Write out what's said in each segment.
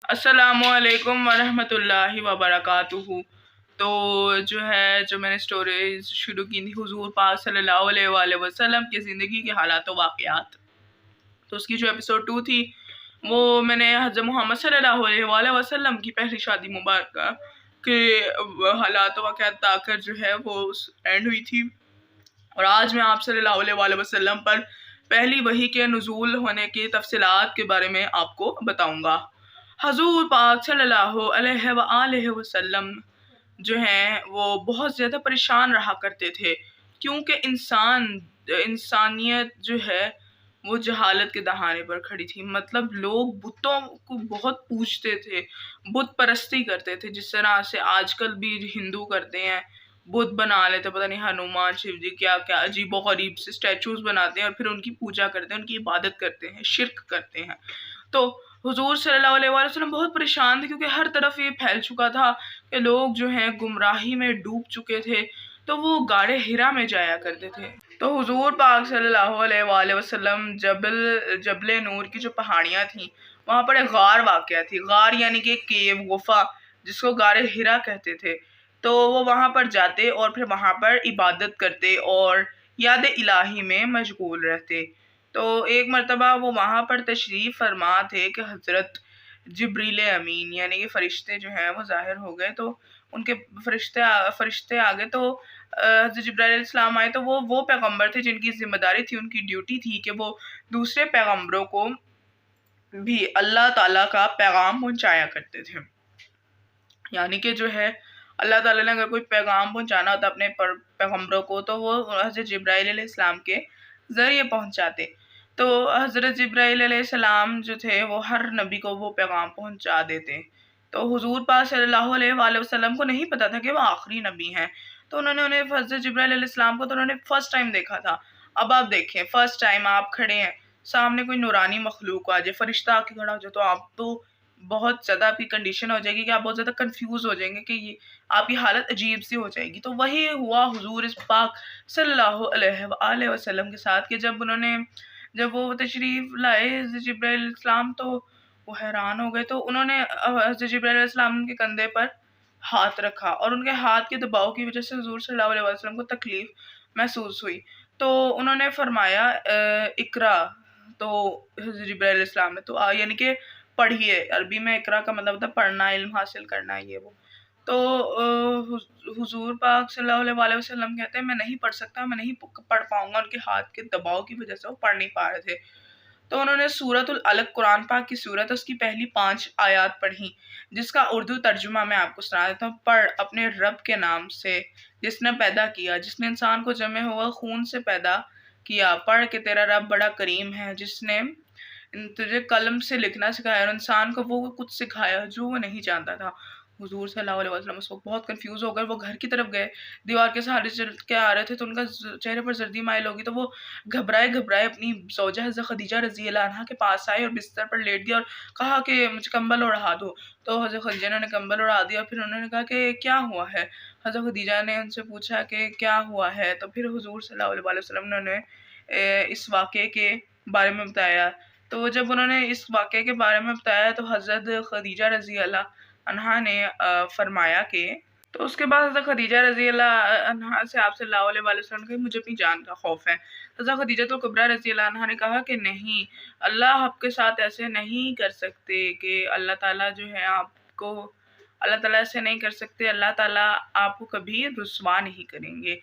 السلام علیکم ورحمۃ اللہ وبرکاتہ۔ تو جو میں نے سٹوریز شروع کی تھی حضور پاک صلی اللہ علیہ وآلہ وسلم کی زندگی کے حالات و واقعات، تو اس کی جو ایپیسوڈ 2 تھی وہ میں نے حضرت محمد صلی اللہ علیہ وآلہ وسلم کی پہلی شادی مبارکہ کے حالات و واقعات تا کر جو ہے وہ اینڈ ہوئی تھی، اور آج میں آپ صلی اللہ علیہ وآلہ وسلم پر پہلی وحی کے نزول ہونے کی تفصیلات کے بارے میں آپ کو بتاؤں گا۔ حضور پاک صلی اللہ علیہ وآلہ وسلم جو ہیں وہ بہت زیادہ پریشان رہا کرتے تھے، کیونکہ انسانیت جو ہے وہ جہالت کے دہانے پر کھڑی تھی۔ مطلب لوگ بتوں کو بہت پوجتے تھے، بت پرستی کرتے تھے، جس طرح سے آج کل بھی ہندو کرتے ہیں، بت بنا لیتے، پتہ نہیں ہنومان، شیو جی، کیا کیا عجیب و غریب سے اسٹیچوز بناتے ہیں اور پھر ان کی پوجا کرتے ہیں، ان کی عبادت کرتے ہیں، شرک کرتے ہیں۔ تو حضور صلی اللہ علیہ وآلہ وسلم بہت پریشان تھے، کیونکہ ہر طرف یہ پھیل چکا تھا کہ لوگ جو ہیں گمراہی میں ڈوب چکے تھے، تو وہ غار حرا میں جایا کرتے تھے۔ تو حضور پاک صلی اللہ علیہ وآلہ وسلم جبل نور کی جو پہاڑیاں تھیں وہاں پر ایک غار واقع تھی۔ غار یعنی کہ کیو، غفا، جس کو غار حرا کہتے تھے۔ تو وہ وہاں پر جاتے اور پھر وہاں پر عبادت کرتے اور یاد الہی میں مشغول رہتے۔ تو ایک مرتبہ وہ وہاں پر تشریف فرما تھے کہ حضرت جبریل امین یعنی کہ فرشتے جو ہیں وہ ظاہر ہو گئے، تو ان کے فرشتے آ گئے، تو حضرت جبرائیل علیہ السلام آئے، تو وہ پیغمبر تھے جن کی ذمہ داری تھی، ان کی ڈیوٹی تھی کہ وہ دوسرے پیغمبروں کو بھی اللہ تعالیٰ کا پیغام پہنچایا کرتے تھے۔ یعنی کہ جو ہے اللہ تعالیٰ نے اگر کوئی پیغام پہنچانا ہوتا اپنے پیغمبروں کو تو وہ حضرت جبرائیل علیہ السلام کے ذریعے پہنچاتے۔ تو حضرت جبرائیل علیہ السلام جو تھے وہ ہر نبی کو وہ پیغام پہنچا دیتے۔ تو حضور پاک صلی اللہ علیہ وآلہ وسلم کو نہیں پتا تھا کہ وہ آخری نبی ہیں، تو انہیں حضرت جبرائیل علیہ السلام کو تو انہوں نے فرسٹ ٹائم دیکھا تھا۔ اب آپ دیکھیں، فرسٹ ٹائم آپ کھڑے ہیں، سامنے کوئی نورانی مخلوق آ جائے، فرشتہ آ کے کھڑا ہو جائے، تو آپ تو بہت زیادہ آپ کی کنڈیشن ہو جائے گی کہ آپ بہت زیادہ کنفیوز ہو جائیں گے، کہ یہ آپ کی حالت عجیب سی ہو جائے گی۔ تو وہی ہوا حضور اس پاک صلی اللہ علیہ وآلہ وسلم کے ساتھ کہ جب وہ تشریف لائے حضرت جبرائیل علیہ السلام، تو وہ حیران ہو گئے۔ تو انہوں نے حضرت جبرائیل علیہ السلام کے کندھے پر ہاتھ رکھا، اور ان کے ہاتھ کے دباؤ کی وجہ سے حضور صلی اللہ علیہ وسلم کو تکلیف محسوس ہوئی۔ تو انہوں نے فرمایا اقرا، تو حضرت جبرائیل علیہ السلام نے تو یعنی کہ پڑھیے، عربی میں اقرا کا مطلب ہوتا ہے پڑھنا، علم حاصل کرنا، یہ وہ۔ تو حضور پاک صلی اللہ علیہ وآلہ وسلم کہتے ہیں میں نہیں پڑھ سکتا، میں نہیں پڑھ پاؤں گا، ان کے ہاتھ کے دباؤ کی وجہ سے وہ پڑھ نہیں پا رہے تھے۔ تو انہوں نے سورۃ العلق، قرآن پاک کی سورت، اس کی پہلی 5 آیات پڑھی، جس کا اردو ترجمہ میں آپ کو سنا دیتا ہوں۔ پڑھ اپنے رب کے نام سے جس نے پیدا کیا، جس نے انسان کو جمع ہوا خون سے پیدا کیا۔ پڑھ کہ تیرا رب بڑا کریم ہے، جس نے تجھے قلم سے لکھنا سکھایا اور انسان کو وہ کچھ سکھایا جو وہ نہیں جانتا تھا۔ حضور صلی اللہ علیہ وسلم اس وقت بہت کنفیوز ہو گئے، وہ گھر کی طرف گئے، دیوار کے سہارے چل کے آ رہے تھے، تو ان کا چہرے پر زردی مائل ہوگی، تو وہ گھبرائے اپنی زوجہ حضرت خدیجہ رضی اللہ عنہا کے پاس آئے اور بستر پر لیٹ دیا اور کہا کہ مجھے کمبل اڑا دو۔ تو حضرت خدیجہ نے کمبل اڑا دیا، اور پھر انہوں نے کہا کہ کیا ہوا ہے؟ حضرت خدیجہ نے ان سے پوچھا کہ کیا ہوا ہے، تو پھر حضور صلی اللہ علیہ وسلم نے اس واقعے کے بارے میں بتایا۔ تو جب انہوں نے اس واقعے کے بارے میں بتایا تو حضرت خدیجہ رضی اللہ عنہا نے فرمایا کہ تو اس کے بعد حضرت خدیجہ رضی اللہ عنہا سے آپ صلی اللہ علیہ وآلہ وسلم نے کہا مجھے اپنی جان کا خوف ہے۔ حضرت خدیجہ کبریٰ رضی اللہ عنہا نے کہا کہ نہیں، اللہ آپ کے ساتھ ایسے نہیں کر سکتے، کہ اللہ تعالیٰ جو ہے اللہ تعالیٰ ایسے نہیں کر سکتے، اللہ تعالیٰ آپ کو کبھی رسوا نہیں کریں گے،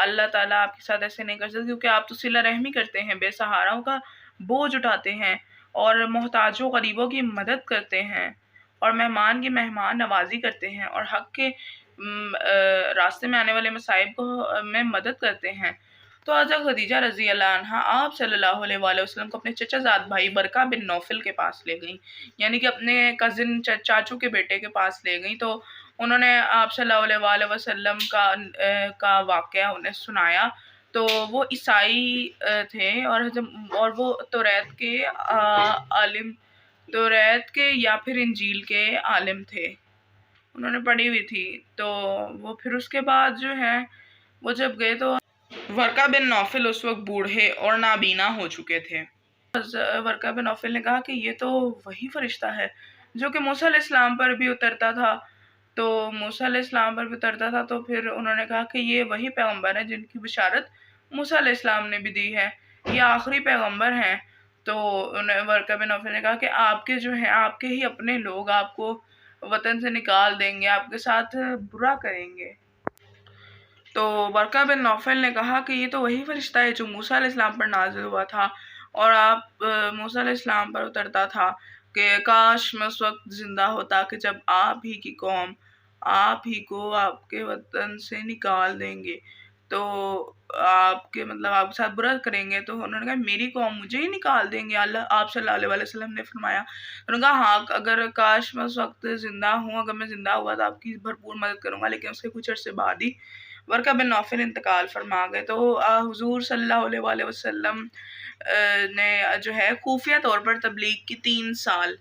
اللہ تعالیٰ آپ کے ساتھ ایسے نہیں کر سکتے، کیونکہ آپ تو صلہ رحمی کرتے ہیں، بے سہاراؤں کا بوجھ اٹھاتے ہیں اور محتاجوں غریبوں کی مدد کرتے ہیں اور مہمان کی مہمان نوازی کرتے ہیں اور حق کے راستے میں آنے والے مصائب میں مدد کرتے ہیں۔ تو حضرت خدیجہ رضی اللہ عنہا آپ صلی اللہ علیہ وآلہ وسلم کو اپنے چچا زاد بھائی برقہ بن نوفل کے پاس لے گئیں، یعنی کہ اپنے کزن چاچو کے بیٹے کے پاس لے گئیں۔ تو انہوں نے آپ صلی اللہ علیہ وآلہ وسلم کا واقعہ انہیں سنایا۔ تو وہ عیسائی تھے اور وہ توریت کے یا پھر انجیل کے عالم تھے، انہوں نے پڑھی ہوئی تھی۔ تو وہ پھر اس کے بعد جو ہے وہ جب گئے تو ورقہ بن نوفل اس وقت بوڑھے اور نابینا ہو چکے تھے۔ ورقہ بن نوفل نے کہا کہ یہ تو وہی فرشتہ ہے جو کہ موسیٰ علیہ السلام پر بھی اترتا تھا. تو موسیٰ علیہ السلام پر بھی اترتا تھا تو پھر انہوں نے کہا کہ یہ وہی پیغمبر ہیں جن کی بشارت موسیٰ علیہ السلام نے بھی دی ہے, یہ آخری پیغمبر ہیں. تو ورقہ بن نوفل نے کہا کہ آپ کے جو ہیں آپ کے ہی اپنے لوگ آپ کو وطن سے نکال دیں گے, آپ کے ساتھ برا کریں گے. تو ورقہ بن نوفل نے کہا کہ یہ تو وہی فرشتہ ہے جو موسیٰ علیہ السلام پر نازل ہوا تھا اور آپ موسیٰ علیہ السلام پر اترتا تھا, کہ کاش میں اس وقت زندہ ہوتا کہ جب آپ ہی کی قوم آپ ہی کو آپ کے وطن سے نکال دیں گے, تو آپ کے آپ کے ساتھ برا کریں گے. تو انہوں نے کہا میری قوم مجھے ہی نکال دیں گے, اللہ آپ صلی اللہ علیہ وسلم نے فرمایا. انہوں نے کہا ہاں اگر کاش میں اس وقت زندہ ہوں, اگر میں زندہ ہوا تو آپ کی بھرپور مدد کروں گا. لیکن اس کے کچھ عرصے بعد ہی ورقہ بن نوفل انتقال فرما گئے. تو حضور صلی اللہ علیہ وآلہ وسلم نے جو ہے خفیہ طور پر تبلیغ کی 3 سال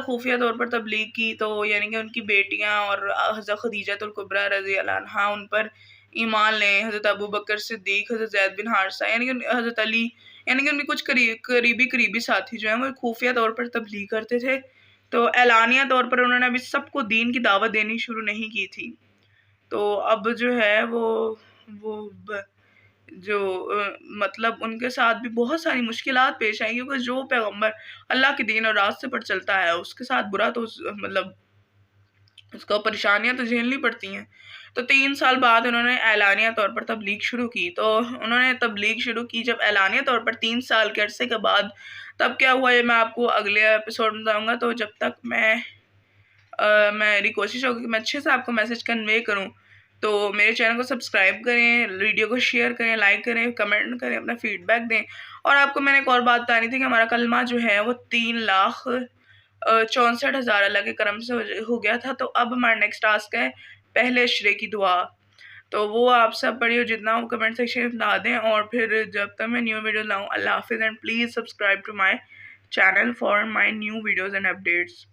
خفیہ طور پر تبلیغ کی. تو یعنی کہ ان کی بیٹیاں اور حضرت خدیجہ الکبریٰ رضی اللہ عنہا ان پر ایمان لیں, حضرت ابو بکر صدیق, حضرت زید بن حارثہ, یعنی کہ حضرت علی, یعنی کہ ان کے کچھ قریبی ساتھی جو ہیں وہ خفیہ طور پر تبلیغ کرتے تھے. تو اعلانیہ طور پر انہوں نے ابھی سب کو دین کی دعوت دینی شروع نہیں کی تھی. تو اب جو ہے وہ جو ان کے ساتھ بھی بہت ساری مشکلات پیش آئیں, کیونکہ جو پیغمبر اللہ کے دین اور راستے پر چلتا ہے اس کے ساتھ برا تو اس کو پریشانیاں تو جھیلنی پڑتی ہیں. تو 3 سال بعد انہوں نے اعلانیہ طور پر تبلیغ شروع کی. تو انہوں نے تبلیغ شروع کی جب اعلانیہ طور پر 3 سال کے عرصے کے بعد, تب کیا ہوا یہ میں آپ کو اگلے ایپیسوڈ میں بتاؤں گا. تو جب تک میری کوشش ہوگی کہ میں اچھے سے آپ کو میسج کنوے کروں. تو میرے چینل کو سبسکرائب کریں, ویڈیو کو شیئر کریں, لائک کریں, کمنٹ کریں, اپنا فیڈ بیک دیں. اور آپ کو میں نے ایک اور بات بتانی تھی کہ ہمارا کلمہ جو ہے وہ 3,64,000 اللہ کے کرم سے ہو گیا تھا. تو اب ہمارا نیکسٹ ٹاسک ہے پہلے اشرے کی دعا. تو وہ آپ سب پڑھیے اور جتنا وہ کمنٹ سیکشن میں بتا دیں. اور پھر جب تک میں نیو ویڈیو لاؤں, اللہ حافظ, and please subscribe to my channel for my new videos and updates.